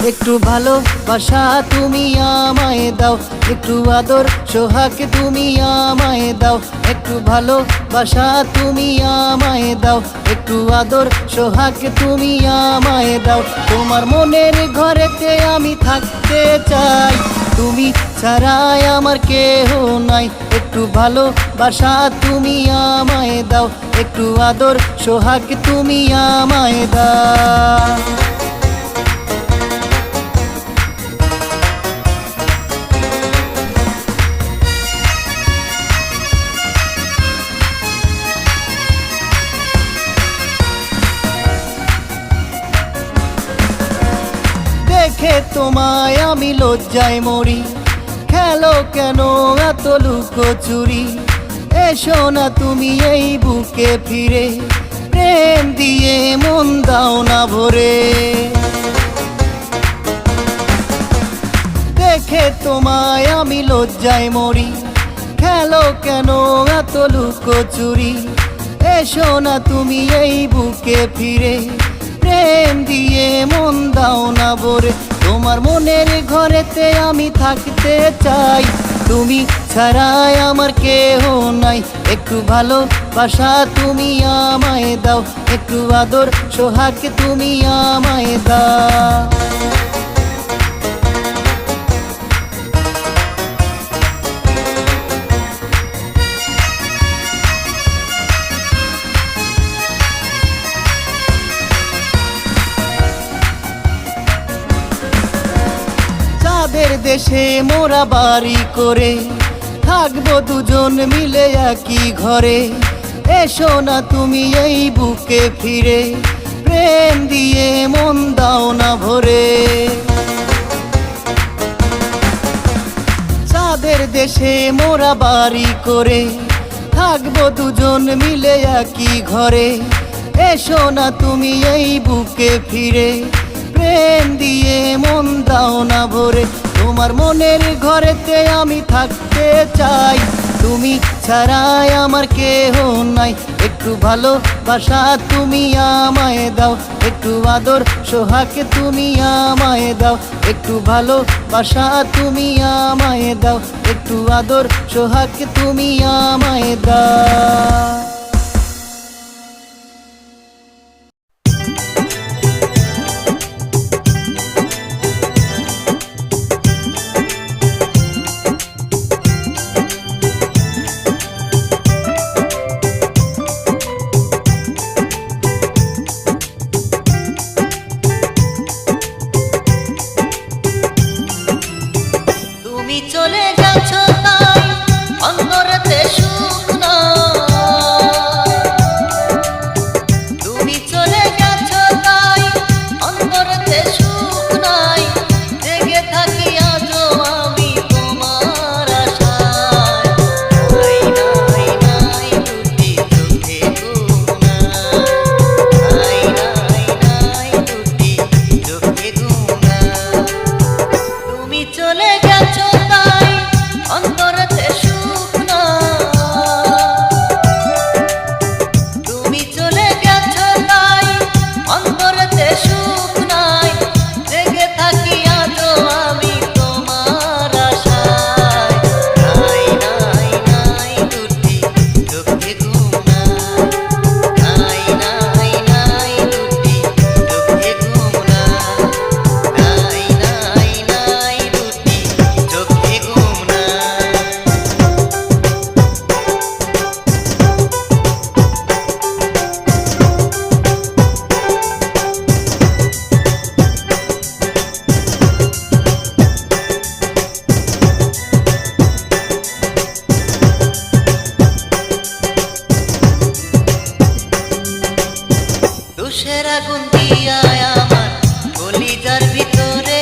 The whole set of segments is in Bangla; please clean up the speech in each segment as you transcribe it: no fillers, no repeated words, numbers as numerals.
একটু ভালোবাসা তুমি আমায় দাও, একটু আদর সোহাগ তুমি আমায় দাও, একটু ভালোবাসা তুমি আমায় দাও, একটু আদর সোহাগ তুমি আমায় দাও। তোমার মনের ঘরেতে আমি থাকতে চাই, তুমি ছাড়াই আমার কেহ নাই। একটু ভালোবাসা তুমি আমায় দাও, একটু আদর সোহাগ তুমি আমায় দাও। দেখে তোমায় আমি লজ্জায় মরি, খেলো কেন এত লুকোচুরি? এসো না তুমি এই বুকে ফিরে, প্রেম দিয়ে মন দাও না ভরে। দেখে তোমায় আমি লজ্জায় মরি, খেলো কেন এত লুকোচুরি? এসো না তুমি এই বুকে ফিরে, প্রেম দিয়ে মন দাও না ভরে। তোমার মনের ঘরেতে আমি থাকতে চাই, তুমি ছাড়াই আমার কেহ নাই। একটু ভালোবাসা তুমি আমায় দাও, একটু আদর সোহাগ তুমি আমায় দাও। চাঁদের দেশে মোরা বাড়ি করে, থাকবো দুজন মিলে একই ঘরে। এসো না তুমি এই বুকে ফিরে, প্রেম দিয়ে মন দাও না ভরে। চাঁদের দেশে মোরা বাড়ি করে, থাকবো দুজন মিলে একই ঘরে। এসো না তুমি এই বুকে ফিরে, প্রেম দিয়ে মন দাও না ভরে। তোমার মনের ঘরেতে আমি থাকতে চাই, তুমি ছাড়াই আমার কেহ নাই। একটু ভালোবাসা তুমি আমায় দাও, একটু আদর সোহাগ তুমি আমায় দাও, একটু ভালোবাসা তুমি আমায় দাও, একটু আদর সোহাগ তুমি আমায় দাও। তুমি চলে গেছো তাই অন্তরেতে সুখ নাই, তুমি চলে গেছো তাই অন্তরেতে সুখ নাই। জেগে থাকি আজও আমি তোমার আশায়, নাই নাই নাই দুটি চোখে ঘুম নাই, নাই নাই দুটি চোখে ঘুম নাই। তুমি চলে গেছো তাই অন্তরেতে সুখ নাই, তুমি চলে গেছো তাই অন্তরেতে সুখ নাই। জেগে থাকি আজও আমি তোমার আশায়, নাই নাই নাই দুটি চোখে ঘুম নাই, নাই নাই দুটি চোখে ঘুম নাই, নাই নাই দুটি চোখে ঘুম নাই। দুষের আগুন দিয়া আমার কলিজার ভিতরে,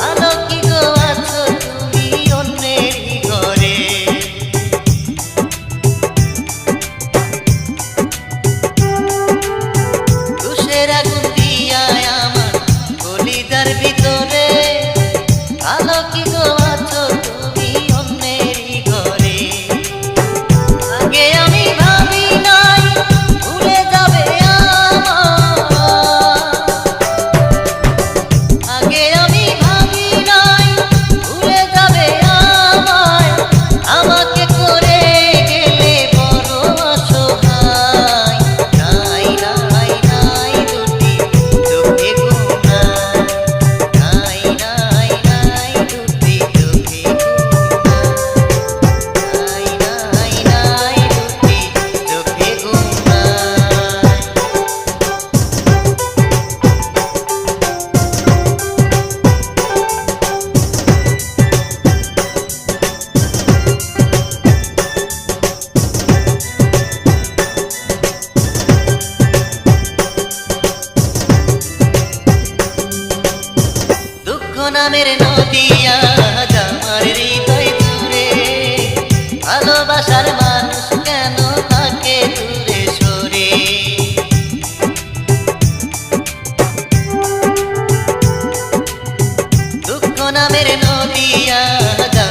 আলো কি গো আছো তুমি অন্যেরই ঘরে। দুষের আগুন দিয়া আমার কলিজার ভিতরে, আলো কি গো আছো তুমি অন্যেরই ঘরে। আগে আমি ভাবি নাই ভুলে যাবে আমার, ভালোবাসার মানুষ কেন থাকে দূরে সরে দুঃখ নামের নদিয়া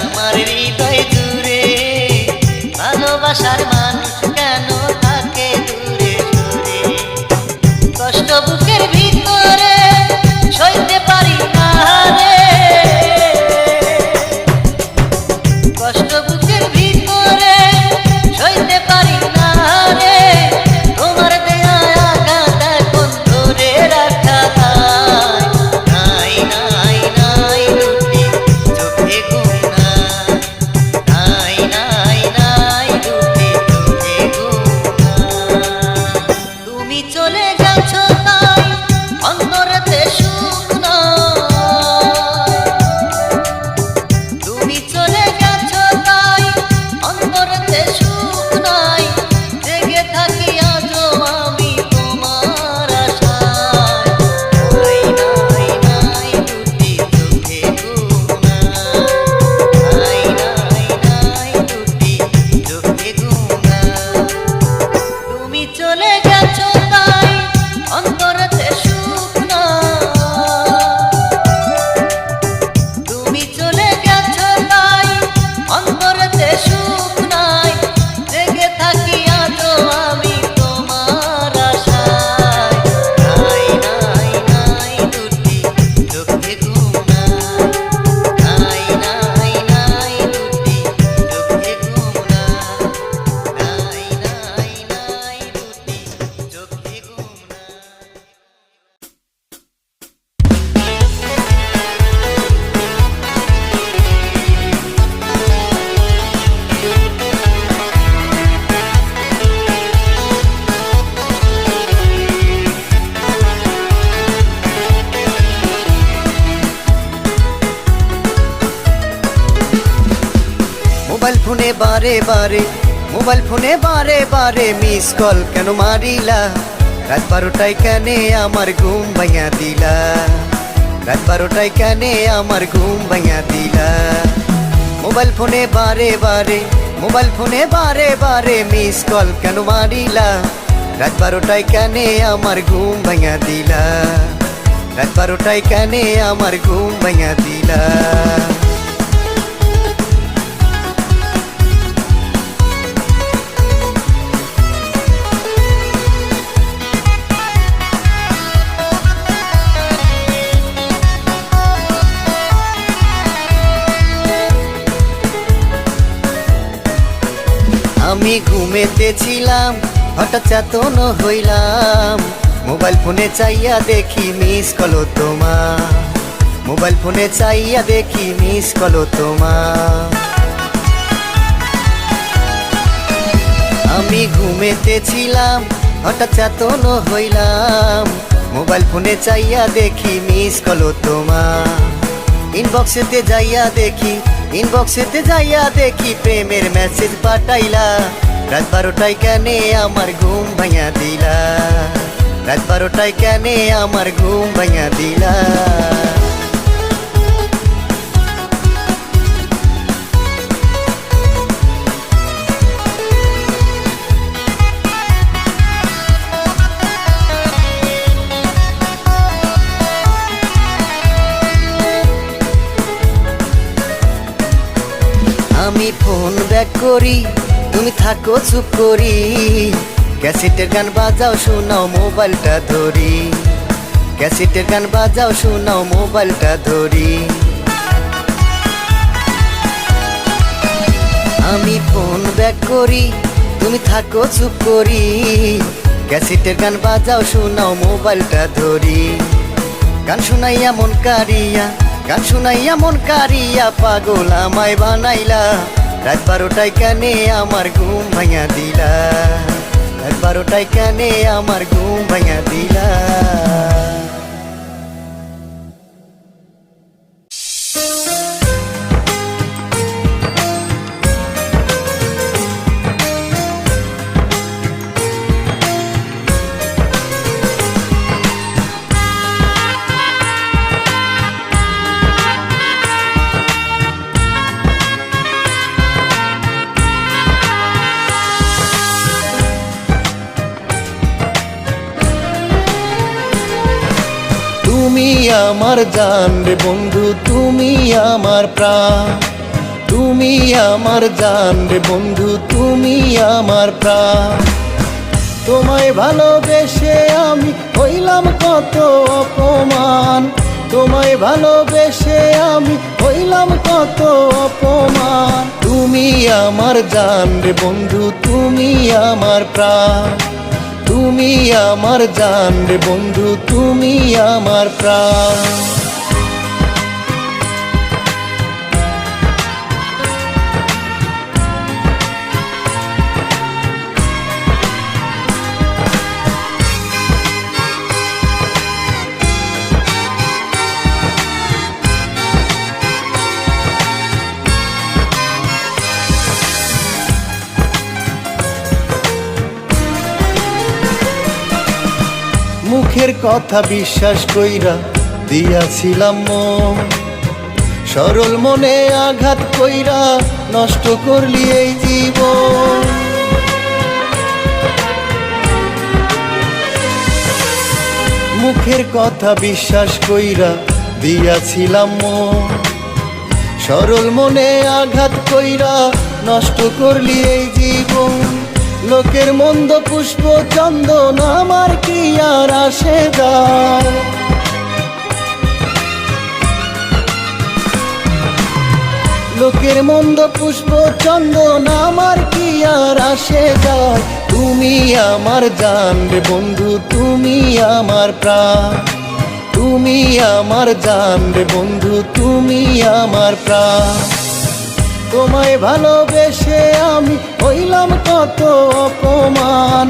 আমার হৃদয় জুড়ে ভালোবাসার মানুষ কেন থাকে দূরে সরে কষ্ট বুকের ভিতরে সইতে পারি না রে কষ্ট বুকের ভিতরে সইতে পারি না রে তোমার দেয়া আঘাত এখন ধরে রাখা নাই নাই নাই দুটি চোখে ঘুম নাই নাই নাই দুটি চোখে ঘুম তুমি চলে যাচ্ছ তাই অন্তরেতে সুখ নাই তুমি চলে গেছ তাই অন্তরেতে সুখ নাই জেগে থাকি আজও আমি তোমার আশায় নাই নাই নাই দুটি চোখে ঘুম নাই নাই নাই দুটি চোখে ঘুম তুমি চলে গেছ তাই অন্তরেতে সুখ নাই তুমি চলে গেছ তাই অন্তরেতে সুখ নাই জেগে থাকি আজও আমি তোমার আশায় নাই নাই নাই দুটি চোখে ঘুম নাই নাই নাই দুটি চোখে ঘুম নাই নাই নাই দুটি চোখে ঘুম মোবাইল ফোনে বারে বারে মোবাইল ফোনে বারে বারে মিস কল কেন মারিলা রাত 12টায় কেনে আমার ঘুম ভাঙা দিলা রাত 12টায় কেনে আমার ঘুম ভাঙা দিলা মোবাইল ফোনে বারে বারে মোবাইল ফোনে বারে বারে মিস কল কেন মারিলা রাত 12টায় কেনে আমার ঘুম ভাঙা দিলা রাত 12টায় কেনে আমার ঘুম ভাঙা দিলা আমি ঘুমেতেছিলাম হঠাৎ চেতন হইলাম মোবাইল ফোনে চাইয়া দেখি মিস কল তোমার মোবাইল ফোনে চাইয়া দেখি মিস কল তোমার আমি ঘুমেতেছিলাম হঠাৎ চেতন হইলাম মোবাইল ফোনে চাইয়া দেখি মিস কল তোমার ইনবক্সেতে যাইয়া দেখি প্রেমের মেসেজ পাঠাইলা রাত 12টায় কেনে আমার ঘুম ভাঙা দিলা রাত 12টায় কেনে আমার ঘুম ভাঙা দিলা আমি ফোন ব্যাক করি তুমি থাকো চুপ করি ক্যাসেটের গান বাজাও শোনাও মোবাইলটা ধরি ক্যাসেটের গান বাজাও শোনাও মোবাইলটা ধরি আমি ফোন ব্যাক করি তুমি থাকো চুপ করি ক্যাসেটের গান বাজাও শোনাও মোবাইলটা ধরি গান শুনাইয়া মন কারিয়া পাগল আমায় বানাইলা রাত 12টায় কেনে আমার ঘুম ভাঙা দিলা রাত 12টায় কেনে আমার ঘুম ভাঙা দিলা আমার জান রে বন্ধু, তুমি আমার প্রাণ। তুমি আমার জান রে বন্ধু, তুমি আমার প্রাণ। তোমায় ভালোবেসে আমি হইলাম কত অপমান, তোমায় ভালোবেসে আমি হইলাম কত অপমান। তুমি আমার জান রে বন্ধু, তুমি আমার প্রাণ। তুমি আমার জান রে বন্ধু, তুমি আমার প্রাণ। মুখের কথা বিশ্বাস কইরা দিয়াছিলাম মন, সরল মনে আঘাত কইরা নষ্ট করলি এই জীবন। মুখের কথা বিশ্বাস কইরা দিয়াছিলাম মন, সরল মনে আঘাত কইরা নষ্ট করলি এই জীবন। লোকের মন্দ পুষ্প চন্দন আমার কি আর আসে যায়, লোকের মন্দ পুষ্প চন্দন আমার কি আর আসে যায়। তুমি আমার জান রে বন্ধু, তুমি আমার প্রাণ। তুমি আমার জান রে বন্ধু, তুমি আমার প্রাণ। তোমায় ভালোবেসে আমি হইলাম কত অপমান,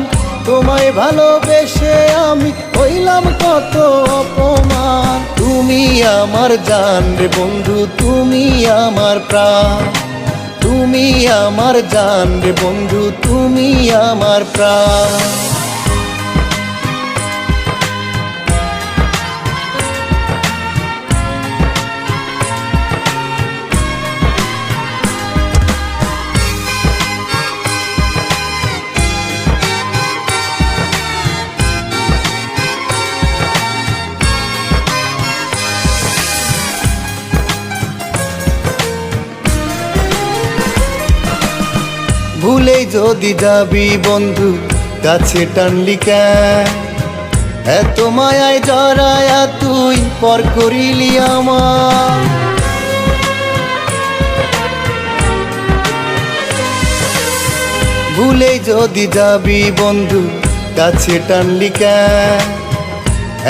তোমায় ভালোবেসে আমি হইলাম কত অপমান। তুমি আমার জান রে বন্ধু, তুমি আমার প্রাণ। তুমি আমার জান রে বন্ধু, তুমি আমার প্রাণ। ভুলে যদি যাবি বন্ধু, কাছে টানলি কেন? এত মায়ায় জড়ায়া তুই পর করিলি আমার। ভুলে যদি যাবি বন্ধু, কাছে টানলি কেন?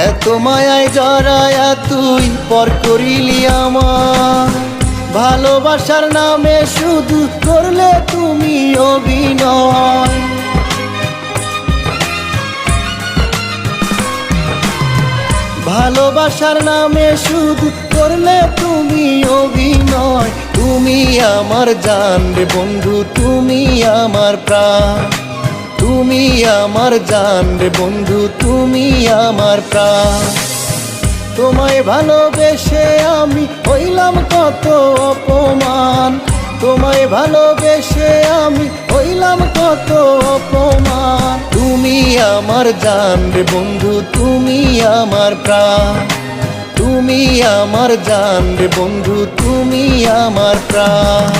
এত মায়ায় জড়ায়া তুই পর করিলি আমার। ভালোবাসার নামে শুধু করলে তুমি অভিনয়, ভালোবাসার নামে শুধু করলে তুমি অভিনয়। তুমি আমার জান রে বন্ধু, তুমি আমার প্রাণ। তুমি আমার জান রে বন্ধু, তুমি আমার প্রাণ। তোমায় ভালোবেসে আমি হইলাম কত অপমান, তোমায় ভালোবেসে আমি হইলাম কত অপমান। তুমি আমার জান রে বন্ধু, তুমি আমার প্রাণ। তুমি আমার জান রে বন্ধু, তুমি আমার প্রাণ।